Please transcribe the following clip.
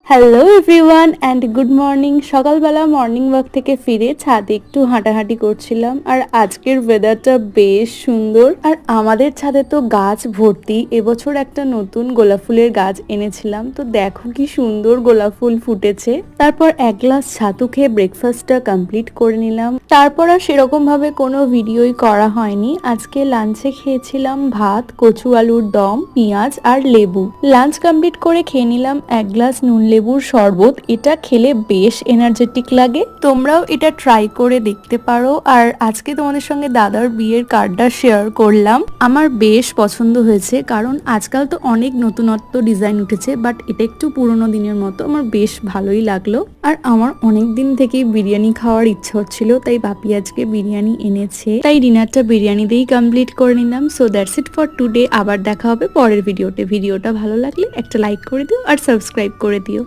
Hello everyone and good morning. সকালবেলা morning walk থেকে ফিরে ছাদে একটু হাঁটাহাঁটি করছিলাম, আর আজকের ওয়েদারটা বেশ সুন্দর। আর আমাদের ছাদে তো গাছ ভর্তি। এবছর একটা নতুন গোলাপ ফুলের গাছ এনেছিলাম, তো দেখো কি সুন্দর গোলাপ ফুল ফুটেছে। তারপর এক গ্লাস ছাতু খেয়ে ব্রেকফাস্টটা কমপ্লিট করে নিলাম। তারপর আর সেরকম ভাবে কোনো ভিডিওই করা হয়নি। আজকে লাঞ্চে খেয়েছিলাম ভাত, কচু আলুর দম, পেঁয়াজ আর লেবু। লাঞ্চ কমপ্লিট করে খেয়ে নিলাম এক গ্লাস নুন লেবুর শরবত। এটা খেলে বেশ এনার্জেটিক লাগে, তোমরাও এটা ট্রাই করে দেখতে পারো। আর আজকে তোমাদের সঙ্গে দাদার বিয়ের কার্ডটা শেয়ার করলাম। আমার বেশ পছন্দ হয়েছে, কারণ আজকাল তো অনেক নতুনত্ব ডিজাইন উঠেছে, বাট এটা একটু পুরোনো দিনের মতো। আমার বেশ ভালোই লাগলো। আর আমার অনেক দিন থেকেই বিরিয়ানি খাওয়ার ইচ্ছা হচ্ছিল, তাই বাপি আজকে বিরিয়ানি এনেছে, তাই ডিনারটা বিরিয়ানি দিয়েই কমপ্লিট করে নিলাম। So that's it for today. আবার দেখা হবে পরের ভিডিওতে। ভিডিওটা ভালো লাগলে একটা লাইক করে দিও আর সাবস্ক্রাইব করে দিও।